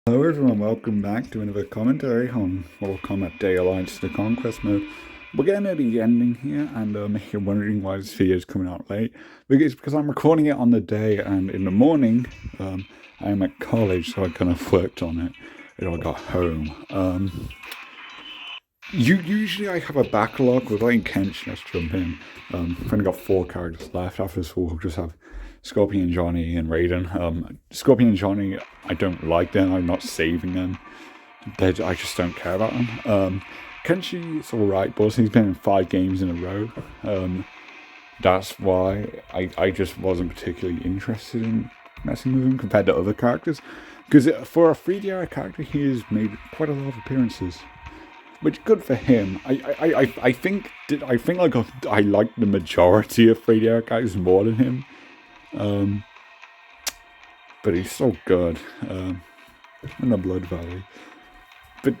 Hello everyone, welcome back to another commentary on Mortal Kombat Day Alliance The Conquest mode. We're getting at the ending here, and if you're wondering why this video is coming out late, because I'm recording it on the day, and in the morning, I am at college, so I kind of worked on it until I got home. Usually I have a backlog with letting Kench just jump in. I've only got 4 characters left. After this, we'll just have Scorpion Johnny and Raiden. Scorpion Johnny, I don't like them. I'm not saving them. I just don't care about them. Kenshi, it's alright, but he's been in 5 games in a row. That's why I just wasn't particularly interested in messing with him compared to other characters. Because for a 3DR character, he has made quite a lot of appearances. Which good for him. I think like I like the majority of 3DR characters more than him. But he's so good. In the Blood Valley. But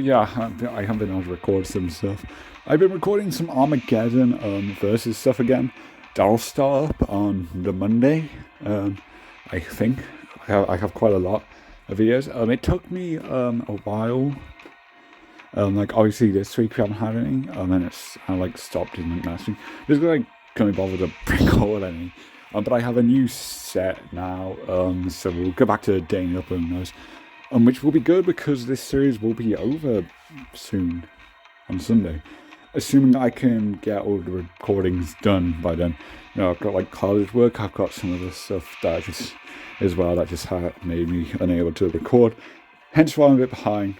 yeah, I have been able to record some stuff. I've been recording some Armageddon versus stuff again. That'll start up on the Monday. I think I have quite a lot of videos. It took me a while. Like obviously this week we haven't had any, and it's stopped in last week. Just can't be bothered to record any. But I have a new set now, so we'll go back to dating up on those. Which will be good because this series will be over soon, on Sunday. Assuming I can get all the recordings done by then. You know, I've got college work, I've got some other stuff that just made me unable to record. Hence why I'm a bit behind.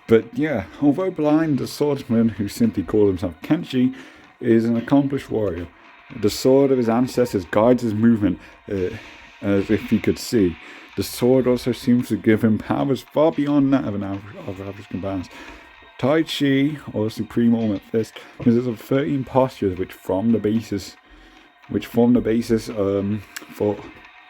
But yeah, although blind, the swordsman who simply called himself Kenshi is an accomplished warrior. The sword of his ancestors guides his movement as if he could see. The sword also seems to give him powers far beyond that of average companions. Tai Chi, or Supreme Ultimate Fist, consists of 13 postures which form the basis for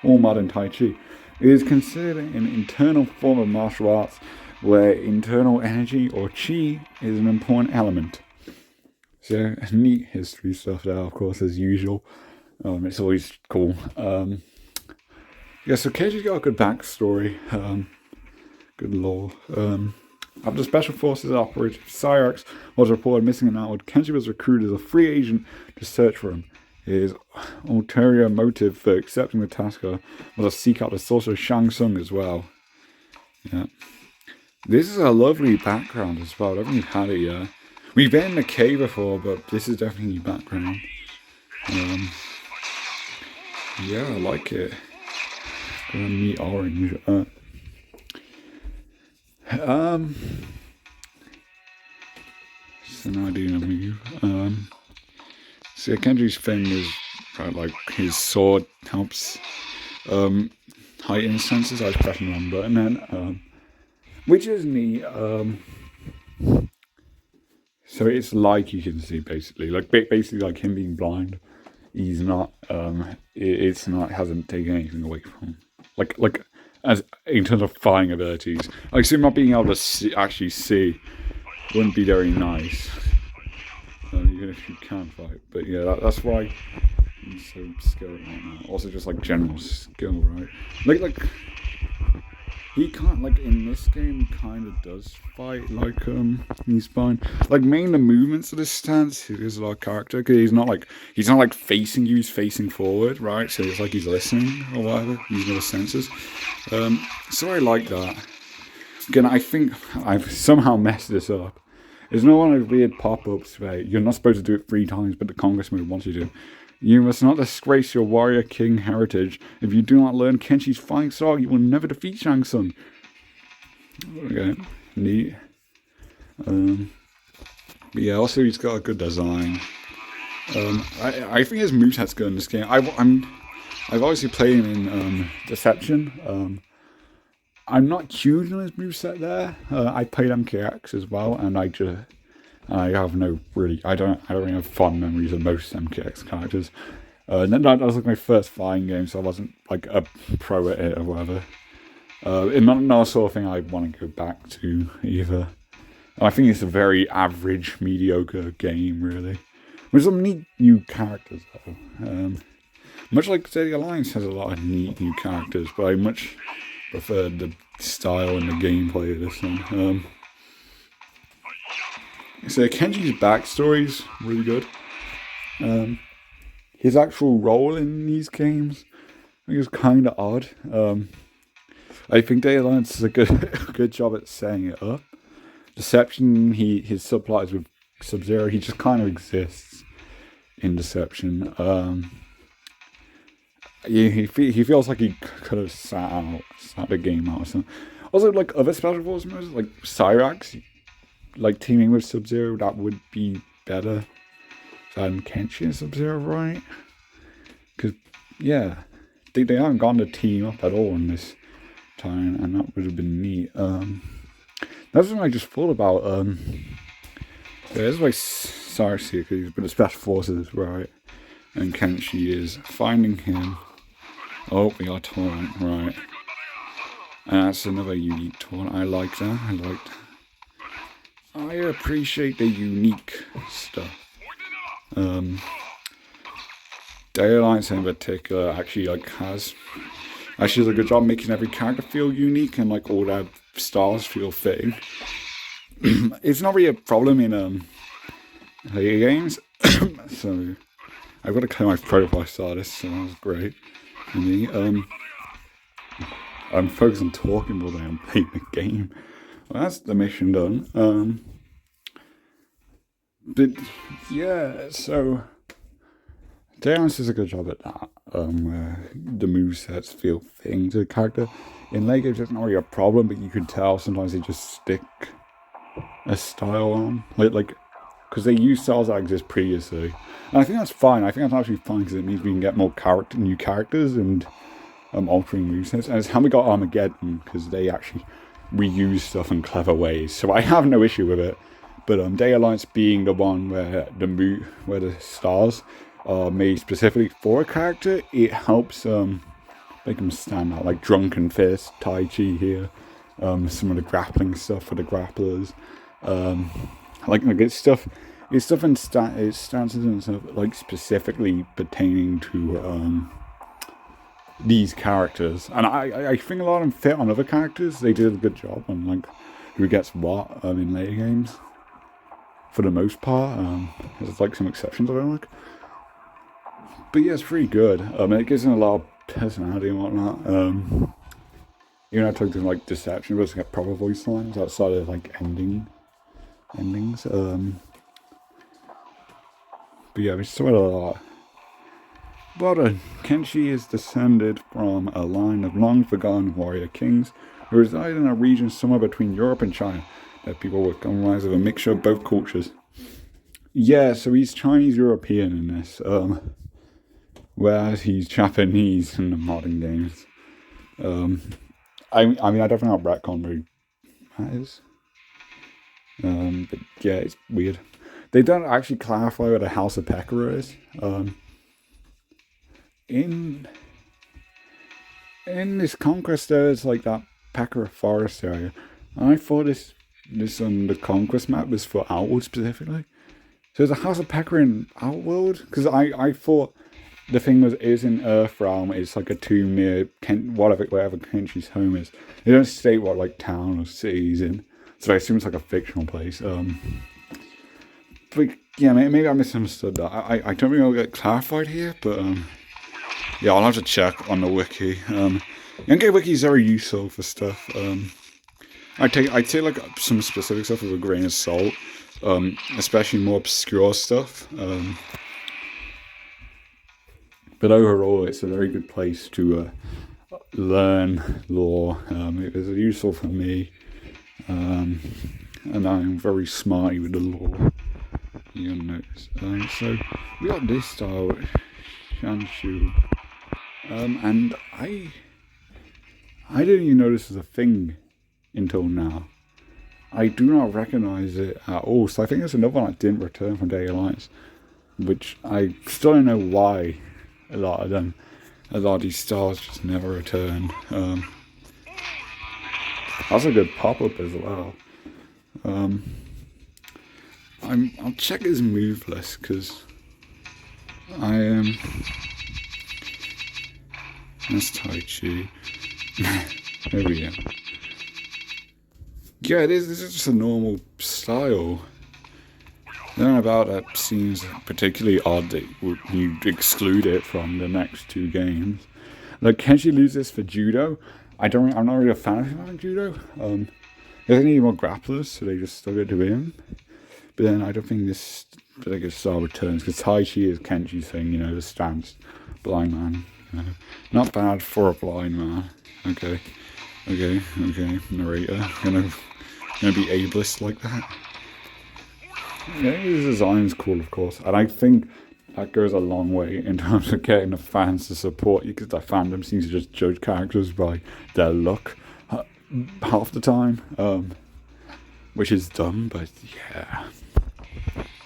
all modern Tai Chi. It is considered an internal form of martial arts where internal energy or chi is an important element. So, neat history stuff there, of course, as usual. It's always cool. So Kenji's got a good backstory. Good lore. After Special Forces Operative Cyrax was reported missing in Outward, Kenji was recruited as a free agent to search for him. His ulterior motive for accepting the task was to seek out the sorcerer Shang Tsung as well. Yeah. This is a lovely background as well. I don't think we've had it yet. We've been in the cave before, but this is definitely background. Yeah, I like it. Gonna meet orange. So now I do a move. So Kenji's thing is his sword helps heighten senses. I was pressing the wrong button then. Which is neat. So it's like you can see basically like him being blind. He's not. It hasn't taken anything away from him. Like as in terms of fighting abilities. Like so not being able to actually see wouldn't be very nice. Even if you can fight. But yeah, that's why he's so skilled right now. Also just general skill, right? Like he can't, in this game, he kind of does fight he's fine. Mainly the movements of this stance is a lot of character, because he's not facing you, he's facing forward, right? So it's like he's listening or whatever, using his senses. So I like that. Again, I think I've somehow messed this up. There's no one of weird pop-ups where you're not supposed to do it 3 times, but the Congress mode wants you to. You must not disgrace your warrior king heritage. If you do not learn Kenshi's fighting style, you will never defeat Shang Tsung. Okay, neat. But yeah, also he's got a good design. I think his moveset's good in this game. I've obviously played him in Deception. I'm not huge on his moveset there. I played MKX as well, and I don't really have fond memories of most MKX characters. That was my first fighting game, so I wasn't a pro at it or whatever. It's not a sort of thing I want to go back to either. I think it's a very average, mediocre game, really. With some neat new characters, though. Much like Steady Alliance has a lot of neat new characters, but I much preferred the style and the gameplay of this one. So Kenji's backstory is really good. His actual role in these games, I think, is kind of odd. I think Day Alliance does a good job at setting it up. Deception, his subplot is with Sub-Zero. He just kind of exists in Deception. He feels like he could have sat the game out or something. Also, like other Special Forces members, like Cyrax, like teaming with Sub-Zero, that would be better than Kenshi and Sub-Zero, right? Because, yeah, they haven't gone to team up at all in this time, and that would have been neat. That's something I just thought about. There's like Cyrax here, because he's been a Special Forces, right? And Kenshi is finding him. Oh, we are torrent, right? And that's another unique torrent. I like that. I appreciate the unique stuff. Day Alliance in particular actually does a good job making every character feel unique and like all their styles feel fitting. It's not really a problem in later games. So I've got to clear my profile status, so that was great for me. I'm focused on talking more than I'm playing the game. Well, that's the mission done. But yeah, so Day Alliance does a good job at that. Where the movesets feel fitting to the character. In late games, it's not really a problem, but you can tell sometimes they just stick a style on, like because they use styles that exist previously, and I think that's fine. I think that's actually fine because it means we can get more new characters and altering movesets. And it's how we got Armageddon, because they actually reuse stuff in clever ways. So I have no issue with it. But Day Alliance being the one where the stars are made specifically for a character, it helps make them stand out. Like Drunken Fist, Tai Chi here, some of the grappling stuff for the grapplers. Like it's stuff in stances and stuff like specifically pertaining to these characters, and I think a lot of them fit on other characters. They did a good job on like who gets what in later games, for the most part. There's like some exceptions I don't like, but yeah, it's pretty good. It gives them a lot of personality and whatnot. Even I took to like Deception, but it's got proper voice lines outside of like endings. But yeah, we saw it a lot. But Kenshi is descended from a line of long-forgotten warrior kings who reside in a region somewhere between Europe and China. That people were comprised of a mixture of both cultures. Yeah, so he's Chinese-European in this, whereas he's Japanese in the modern games. I mean, I don't know how retcon really matters. But yeah, it's weird. They don't actually clarify what a House of Pekora is. In this Conquest, there's like that Pekora forest area. And I thought this the Conquest map was for Outworld specifically. So there's a House of Pekora in Outworld? Because I thought the thing is in Earthrealm, it's like a tomb near wherever Kenshi's home is. They don't state what like town or city he's in. So I assume it's like a fictional place. But yeah, maybe I misunderstood that. I don't think I'll get clarified here, but yeah, I'll have to check on the wiki. Youngay Wiki is very useful for stuff. I'd take like some specific stuff with a grain of salt, especially more obscure stuff. But overall, it's a very good place to learn lore. It was useful for me, and I'm very smarty with the lore. You'll notice. So we got this style, Shanshu, and I didn't even notice as a thing until now. I do not recognize it at all. So I think there's another one I didn't return from Day Alliance, which I still don't know why. A lot of these styles just never return. That's a good pop-up as well. I'll check his move list because I am. That's Tai Chi. There we go. Yeah, this is just a normal style. Nothing about that seems particularly odd that you exclude it from the next two games. Like, Kenshi loses for judo. I'm not really a fan of him on judo. There's any more grapplers, so they just stuck it to him. But then I don't think this particular style returns, because Tai Chi is Kenshi's thing, the stance, blind man. Not bad for a blind man. Okay, narrator, gonna be ableist like that. Yeah, his design's cool, of course, and I think that goes a long way in terms of getting the fans to support you, because the fandom seems to just judge characters by their look half the time, which is dumb, but yeah.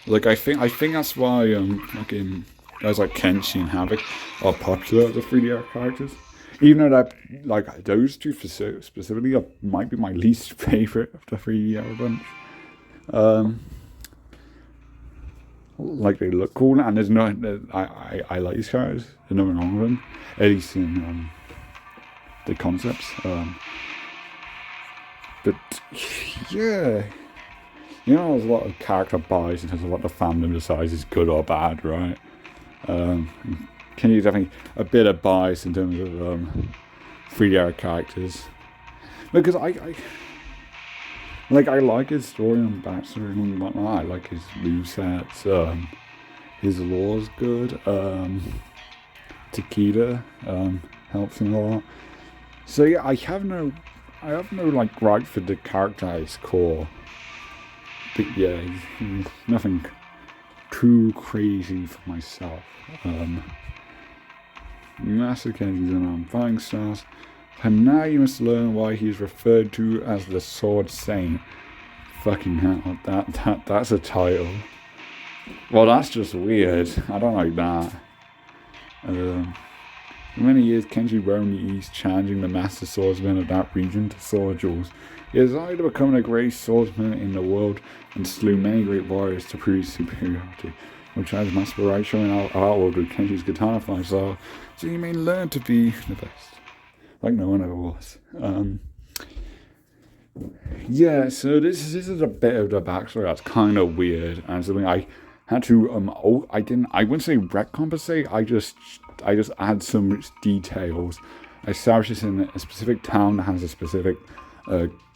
Like, I think that's why fucking guys like Kenshi and Havoc are popular as the 3D characters. Even though that, like, those two specifically might be my least favorite of the 3D bunch. Like, they look cool, and there's no, I like these characters. There's nothing wrong with them, at least in the concepts. But yeah, there's a lot of character bias in terms of what the fandom decides is good or bad, right? Can you definitely a bit of bias in terms of 3D characters, because I like his story and backstory and whatnot. I like his movesets. His lore's good. Takeda helps him a lot. So yeah, I have no like gripe for the character at its core. But yeah, he's nothing too crazy for myself. Master Kenshi's unarmed fighting stars. And now you must learn why he's referred to as the Sword Saint. Fucking hell, that's a title. Well, that's just weird. I don't like that. For many years, Kenshi roamed the East, challenging the Master Swordsman of that region to sword duels. He desired to become the greatest swordsman in the world and slew many great warriors to prove his superiority, which has Master Rai showing outward with Kenshi's katana flying style, so you may learn to be the best. Like no one ever was. Yeah, so this is a bit of the backstory that's kind of weird, and something I had to I wouldn't say recompensate. I just add some details. I established this in a specific town that has a specific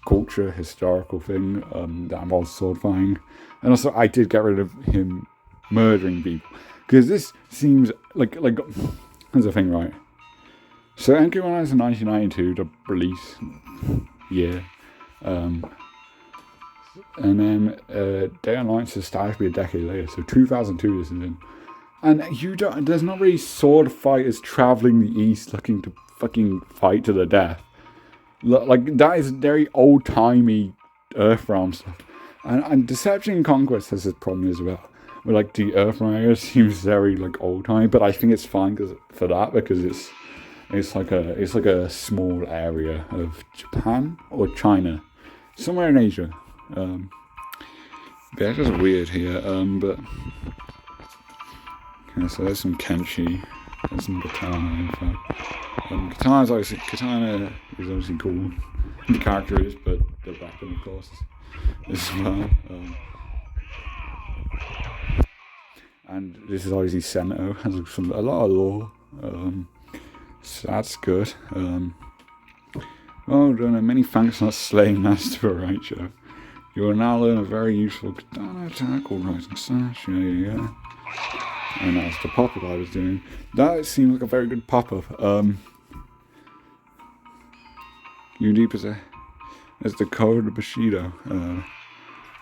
culture, historical thing that involves sword fighting, and also I did get rid of him murdering people, because this seems like here's the thing, right? So Enki was in 1992, the release year, and then Day and Night is started to be a decade later, so 2002 this is in. And there's not really sword fighters traveling the East looking to fucking fight to the death. Like, that is very old-timey Earthrealm stuff. And Deception and Conquest has this problem as well, where like the Earthrealm area seems very like old-timey, but I think it's fine because it's like a small area of Japan or China, somewhere in Asia. They're just weird here. But okay, so there's some Kenshi, there's some Katana. Katana is obviously cool. The character is, but the weapon, of course, as well. And this is obviously Sento, has a lot of lore. So that's good. Well done, and many thanks for not slaying Master Raicho. You will now learn a very useful katana attack called Rising Slash. Yeah. And that's the pop-up I was doing. That seems like a very good pop-up. You possess as the code of Bushido.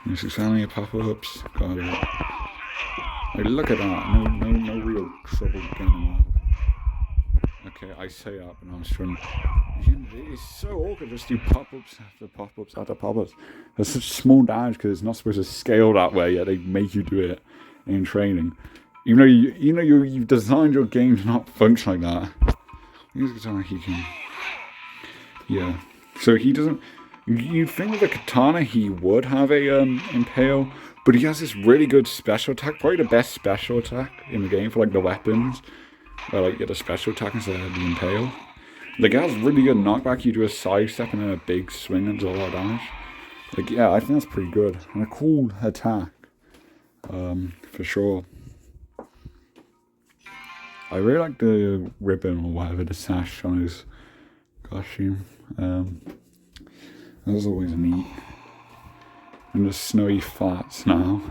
There's examining your pop-ups. Got it. Hey, look at that. No real trouble getting them up. Okay, I say up and I'm struggling. It's so awkward just do pop-ups after pop-ups after pop-ups. There's such small damage because it's not supposed to scale that way, yet they make you do it in training. Even though you've designed your game to not function like that. Use katana, he can. Yeah. So he doesn't. You'd think with a katana he would have a impale, but he has this really good special attack, probably the best special attack in the game for like the weapons. Where like you get a special attack instead of the impale. Like, it has really good knockback. You do a side step and then a big swing and do a lot of damage. Like, yeah, I think that's pretty good. And a cool attack. For sure. I really like the ribbon or whatever, the sash on his costume. That was always neat. And the snowy flats now.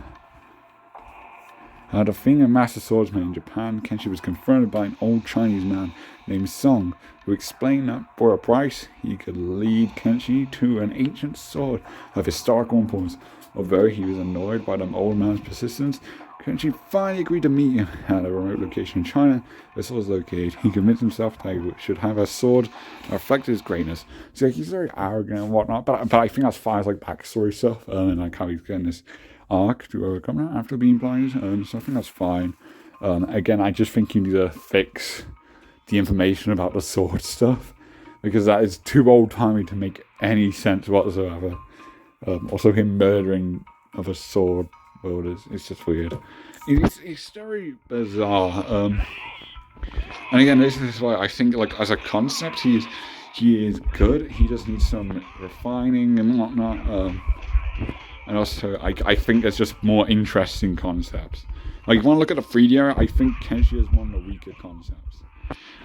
The Finger Master Swordsman in Japan, Kenshi was confronted by an old Chinese man named Song, who explained that for a price he could lead Kenshi to an ancient sword of historical importance. Although he was annoyed by the old man's persistence, Kenshi finally agreed to meet him at a remote location in China. The sword was located. He convinced himself that he should have a sword that reflected his greatness. So he's very arrogant and whatnot, but I think that's fine as like backstory stuff, and like how he's getting this arc to overcome that after being blinded. So I think that's fine. Again, I just think you need to fix the information about the sword stuff, because that is too old-timey to make any sense whatsoever. Also, him murdering other sword wielders, it's just weird. It's very bizarre. And again, this is why I think, like, as a concept, he is good. He just needs some refining and whatnot. And also, I think there's just more interesting concepts. Like, you want to look at the 3D era, I think Kenshi is one of the weaker concepts.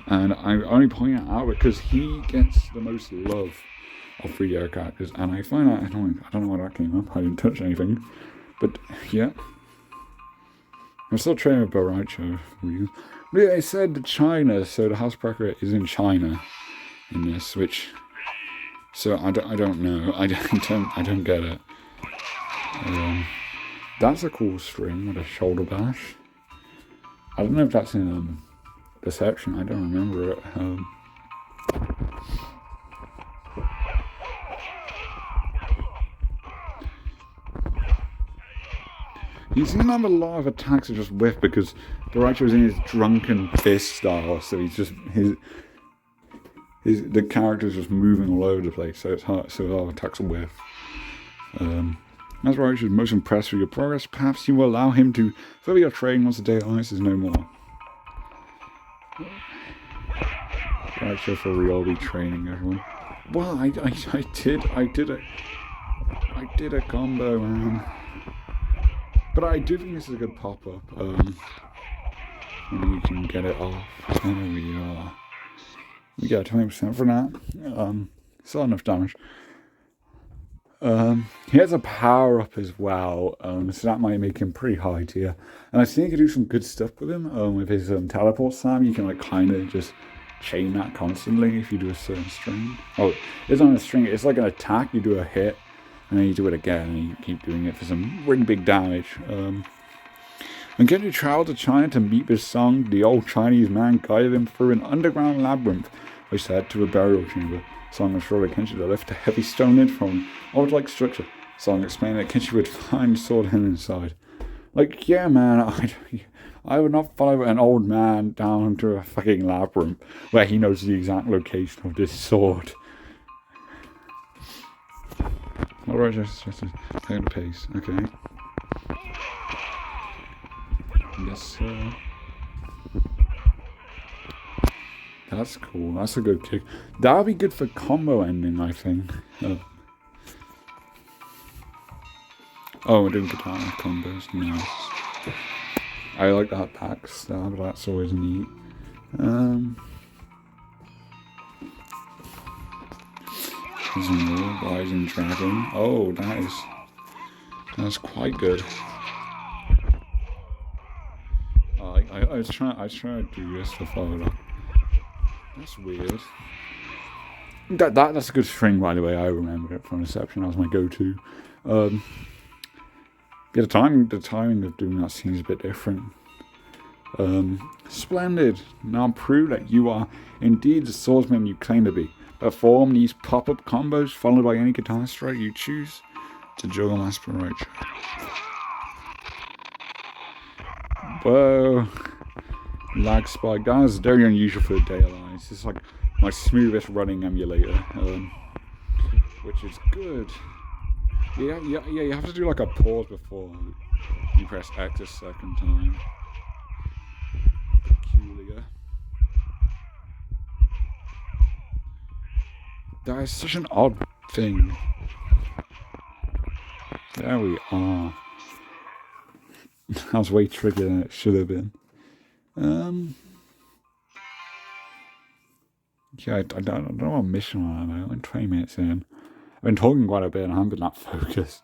And I only point it out because he gets the most love of 3D era characters. And I find that, I don't know why that came up, I didn't touch anything. But, yeah. I'm still training with Boruto. But yeah, it said China, so the Housebreaker is in China in this, which... So, I don't know. I don't get it. That's a cool string with a shoulder bash. I don't know if that's in Deception. I don't remember it. You seem to have a lot of attacks that just whiff because Boruto is in his drunken fist style, so he's just the character's just moving all over the place, so it's hard. So a lot of attacks will whiff. As Boruto is most impressed with your progress, perhaps you will allow him to further your training once the day of ice is no more. Boruto for real be training everyone. Well, I did a combo, man. But I do think this is a good pop-up. And you can get it off. There we are. We get 20% for that. Still enough damage. He has a power-up as well, so that might make him pretty high tier. And I think you can do some good stuff with him. With his teleport slam, you can like kind of just chain that constantly if you do a certain string. Oh, it's not a string, it's like an attack, you do a hit, and then you do it again, and you keep doing it for some really big damage. And Kenshi traveled to China to meet with Song. The old Chinese man guided him through an underground labyrinth, which led to a burial chamber. Song assured Kenshi to lift a heavy stone lid from an odd-like structure. Song explained that Kenshi would find sword hidden inside. Like, yeah, man, I would not follow an old man down into a fucking labyrinth where he knows the exact location of this sword. Alright, just take the pace. Okay. Yes, sir. That's cool. That's a good kick. That'll be good for combo ending, I think. Oh, we're doing katana combos. Nice. I like that backstab. That's always neat. There's more Rising Dragon. Oh, that's quite good. I was trying to do this to follow it up. That's weird. That's a good string, by the way. I remember it from Deception. That was my go-to. Yeah, the timing of doing that seems a bit different. Splendid. Now prove that you are indeed the swordsman you claim to be. Perform these pop-up combos followed by any katana strike you choose to juggle Master Boruto. Whoa. Lag spike. That is very unusual for a day of ice. It's like my smoothest running emulator, which is good. Yeah, you have to do like a pause before you press X a second time. Peculiar. That is such an odd thing. There we are. That was way trickier than it should have been. Yeah, I don't know what mission I'm like 20 minutes in. I've been talking quite a bit and I haven't been that focused.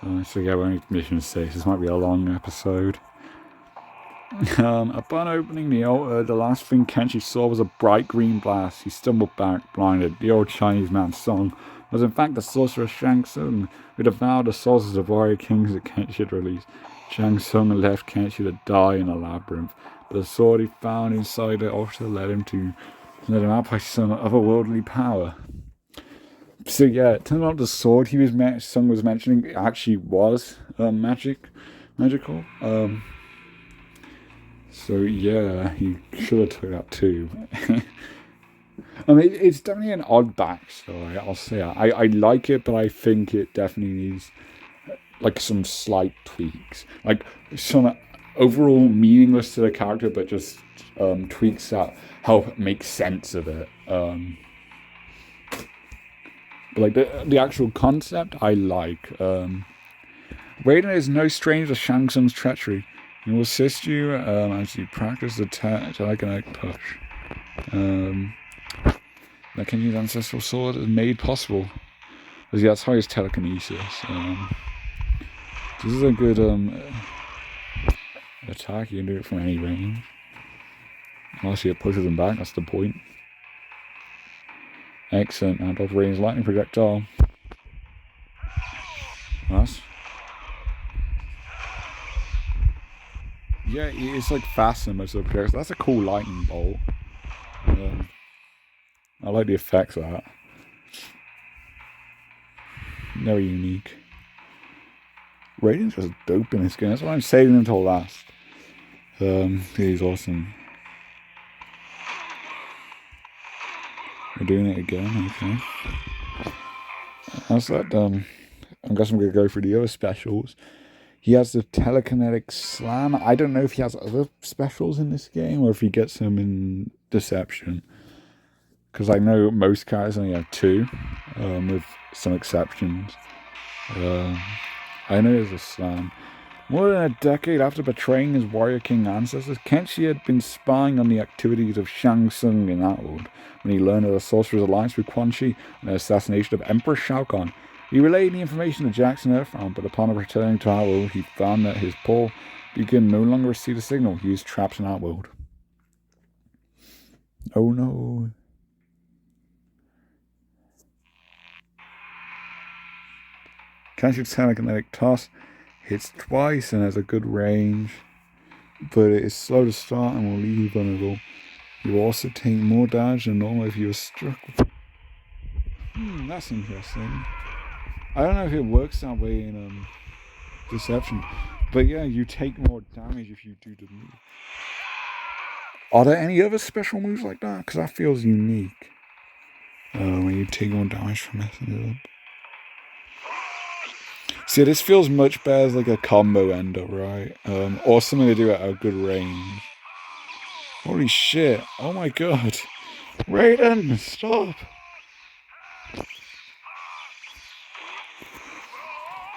So yeah, we're only mission 6. This might be a long episode. Upon opening the altar, the last thing Kenshi saw was a bright green blast. He stumbled back, blinded. The old Chinese man's song was in fact the sorcerer Shang Tsung, who devoured the souls of warrior kings that Kenshi had released. Shang Tsung left Kenshi to die in a labyrinth, but the sword he found inside the altar led him out by some otherworldly power. So yeah, it turned out the sword Sung was mentioning actually was magical. So yeah, he should have took that too. I mean, it's definitely an odd backstory. I'll say that. I like it, but I think it definitely needs like some slight tweaks, like some overall meaningless to the character, but just tweaks that help make sense of it. But like the actual concept, I like. Raiden is no stranger to Shang Tsung's treachery. He will assist you as you practice the telekinetic push. That Kenji's ancestral sword is made possible. Because that's how his telekinesis. This is a good attack. You can do it from any range. Unless it pushes him back, that's the point. Excellent. And Dr. Raiden's lightning projectile. Nice. Yeah, it's like faster than most of the projectiles. That's a cool lightning bolt. I like the effects of that. Very unique. Raiden's just dope in this game. That's why I'm saving him till last. He's awesome. We're doing it again, okay. How's that done? I guess I'm going to go through the other specials. He has the telekinetic slam. I don't know if he has other specials in this game or if he gets them in Deception. Because I know most characters only have 2, with some exceptions. I know there's a slam. More than a decade after betraying his Warrior King ancestors, Kenshi had been spying on the activities of Shang Tsung in that world. When he learned of the Sorcerer's alliance with Quan Chi and the assassination of Emperor Shao Kahn, he relayed the information to Jackson Earthbound, but upon returning to Outworld, he found that his poor beacon no longer received a signal. He was trapped in Outworld. Oh no. Kenshi's telekinetic toss hits twice and has a good range, but it is slow to start and will leave you vulnerable. You will also take more damage than normal if you are struck. That's interesting. I don't know if it works that way in Deception, but yeah, you take more damage if you do the move. Are there any other special moves like that? Because that feels unique. When you take more damage from messing it up. See, this feels much better as like a combo ender, right? Or something to do at a good range. Holy shit. Oh my god. Raiden, stop.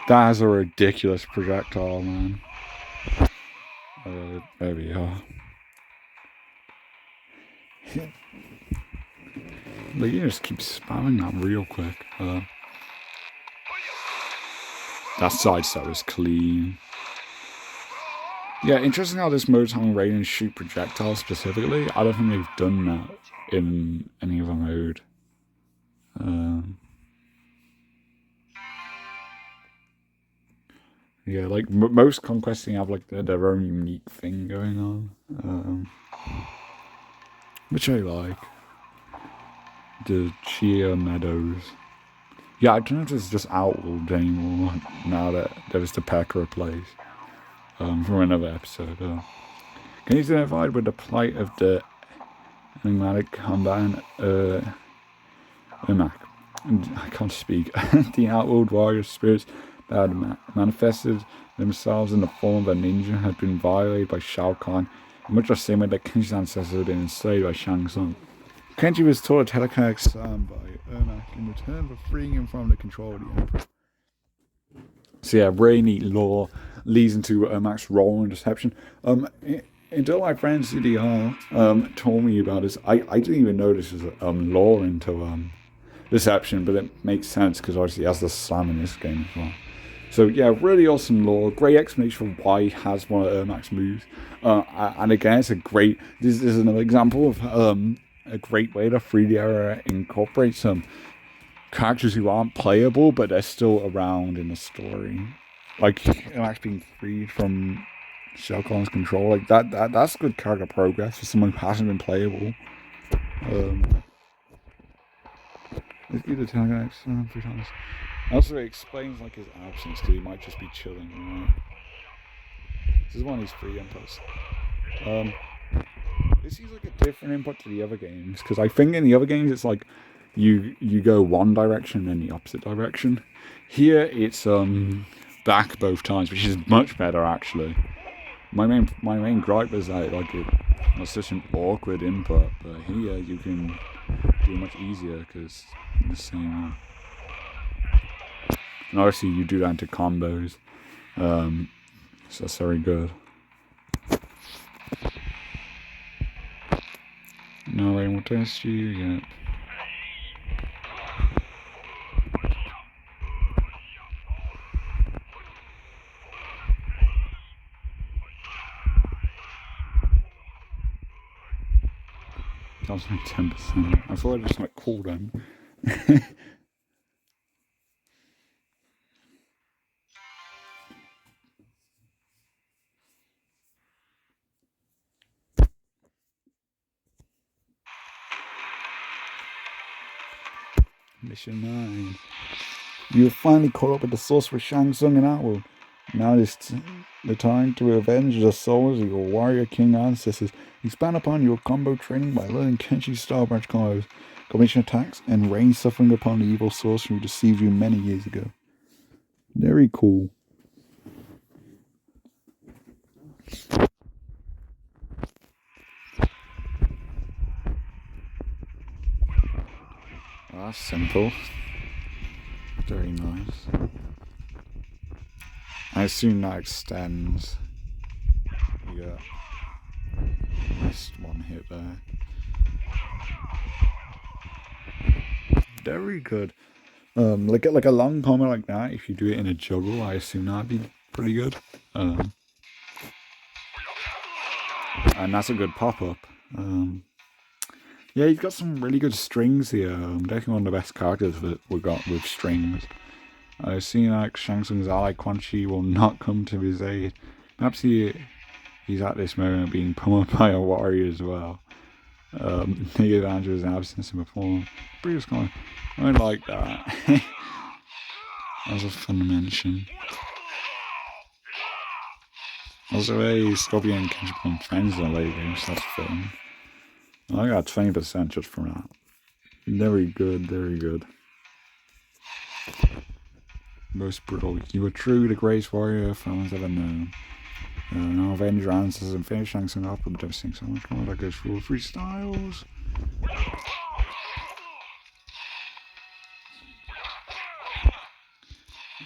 That is a ridiculous projectile, man. There we are. Like, you just keep spamming that real quick. That side step is clean. Yeah, interesting how this mode's having Raiden shoot projectiles specifically. I don't think they've done that in any other mode. Yeah, like most conquesting have like their own unique thing going on, which I like. The Chia Meadows. Yeah, I don't know if it's just Outworld anymore now that there is the Pekka place from another episode. Can you identify with the plight of the enigmatic combat Umak? I can't speak. The Outworld warrior spirits that had manifested themselves in the form of a ninja had been violated by Shao Kahn, in much the same way that Kenshi's ancestors had been enslaved by Shang Tsung. Kenji was taught a telekinetic slam by Ermac in return for freeing him from the control of the Emperor. So yeah, really neat lore leads into Ermac's role in Deception. Until my friend CDR told me about this, I didn't even know this was lore into Deception, but it makes sense because obviously he has the slam in this game as well. So yeah, really awesome lore, great explanation for why he has one of Ermac's moves. And again, it's a great, this is another example of a great way to 3D era incorporate some characters who aren't playable, but they're still around in the story. Like, Ermac being freed from Shao Kahn's control, like that's good character progress for someone who hasn't been playable. Let's do the telekinetic slam 3 times. Also, it explains like his absence because he might just be chilling. Right? This is one of his free inputs. This seems like a different input to the other games because I think in the other games it's like you go one direction and then the opposite direction. Here it's back both times, which is much better actually. My main gripe is that like it was such an awkward input, but here you can do it much easier because the same. And obviously you do that into combos, so that's very good. No, I will test you. Yep. That was like 10%. I thought I just like called them. Mission 9. You have finally caught up with the sorcerer Shang Tsung and Outworld. Now is the time to avenge the souls of your warrior king ancestors. Expand upon your combo training by learning Kenshi's Star Branch combos, combination attacks, and rain suffering upon the evil sorcerer who deceived you many years ago. Very cool. That's simple. Very nice. I assume that extends. You got missed one hit there. Very good. Like a long combo like that, if you do it in a juggle, I assume that'd be pretty good. And that's a good pop-up. Yeah, he's got some really good strings here. Definitely one of the best characters that we got with strings. I see like Shang Tsung's ally Quan Chi will not come to his aid. Perhaps he's at this moment being pummeled by a warrior as well. Take advantage of his absence in before. Previous comment. I like that. That was a fun mention. Also, Scorpion and Kenshi become friends in the later game, so that's fun. I got 20% just from that. Very good, very good. Most brutal. You were true the greatest warrior fans ever known. Now avenge your ancestors and finish Shang Tsung up with devastating so much more that goes through all 3 styles.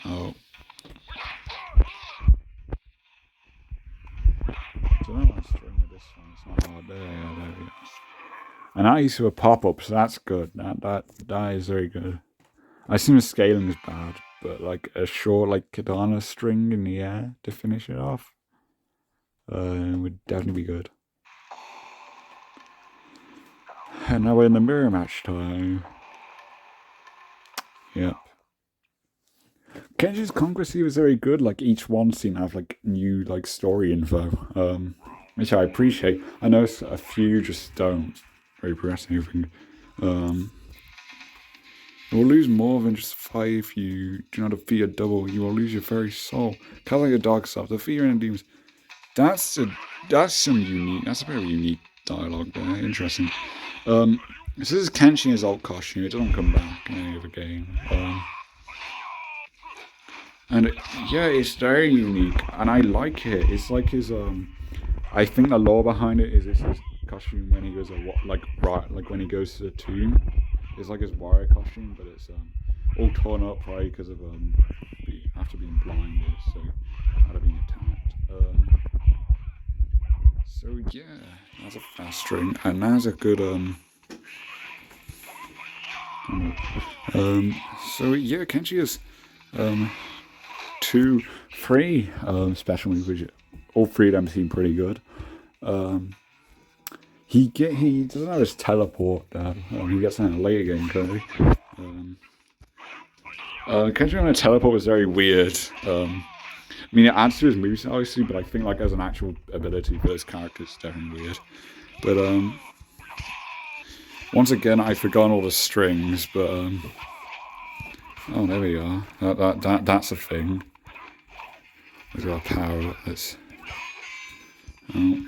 Oh. I don't know what's string with this one. It's not hard. There we go. And that used to a pop-up, so that's good. That is very good. I assume the scaling is bad, but like a short like katana string in the air to finish it off would definitely be good. And now we're in the mirror match time. Yep. Kenji's Conquest was very good. Like each one seemed to have like new like story info, which I appreciate. I know a few just don't. Very progressive. You will lose more than just 5 if you do not defeat a double. You will lose your very soul. Kind of like a dark self. The fear and demons. That's some unique. That's a very unique dialogue there. Interesting. This is Kenshi in his old costume. It doesn't come back in any other game. Yeah, it's very unique, and I like it. It's like his I think the lore behind it is this is costume when he goes like when he goes to the tomb. It's like his warrior costume, but it's all torn up probably because of after being blinded, so out of being attacked. So yeah, that's a fast string, and that's a good so yeah, Kenshi has 3 special moves, which all 3 of them seem pretty good. He doesn't have his teleport. He gets that in a later game, currently. Kenshi on a teleport was very weird. I mean, it adds to his moveset, obviously, but I think like as an actual ability for this character, it's definitely weird. But once again, I've forgotten all the strings, but oh, there we are. That's a thing. We've got power outlets. Oh.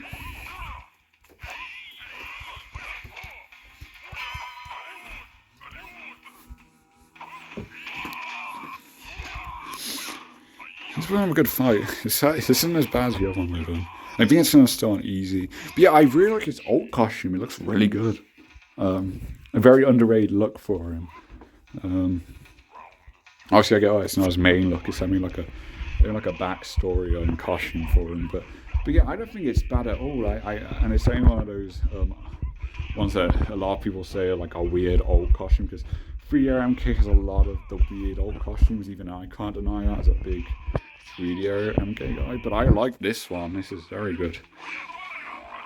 It's been a good fight. This isn't as bad as the other one with him. I think it's going to start easy. But yeah, I really like his alt costume. It looks really good. A very underrated look for him. Obviously, I get it's not his main look. It's having like a backstory and costume for him. But yeah, I don't think it's bad at all. And it's only one of those ones that a lot of people say are like a weird alt costume, because 3DMK has a lot of the weird alt costumes. Even I can't deny that as a big 3DMK guy. But I like this one. This is very good.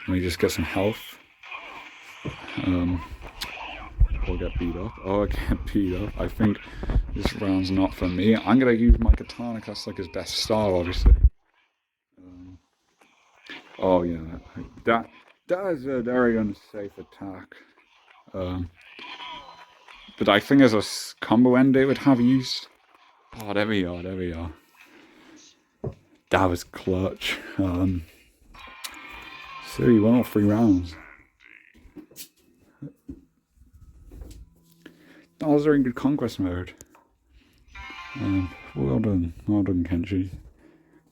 Let me just get some health. Or get beat up. Oh, I get beat up. I think this round's not for me. I'm gonna use my katana because that's like his best style, obviously. Oh yeah, that is a very unsafe attack. But I think as a combo end it would have used. Oh, there we are. That was clutch. So he won all 3 rounds. That was very good conquest mode. Well done, Kenshi.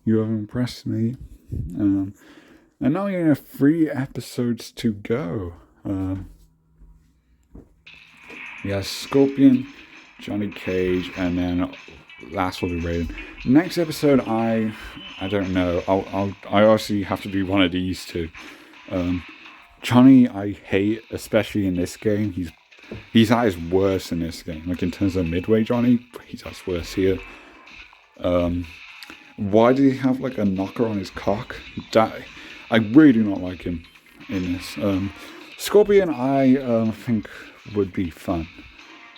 You have impressed me. And now you have 3 episodes to go. Yeah, Scorpion, Johnny Cage, and then last will be Raiden. Next episode, I don't know. I obviously have to do one of these 2. Johnny, I hate, especially in this game. He's at his worst in this game. Like in terms of midway Johnny, he's at his worst here. Why did he have like a knocker on his cock? I really do not like him in this. Scorpion, I think would be fun,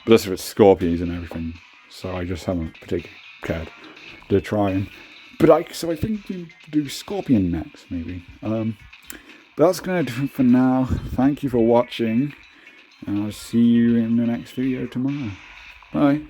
but that's if it's Scorpions and everything. So I just haven't particularly cared to try and. But I think we do Scorpion next, maybe. But that's gonna do it for now. Thank you for watching, and I'll see you in the next video tomorrow. Bye.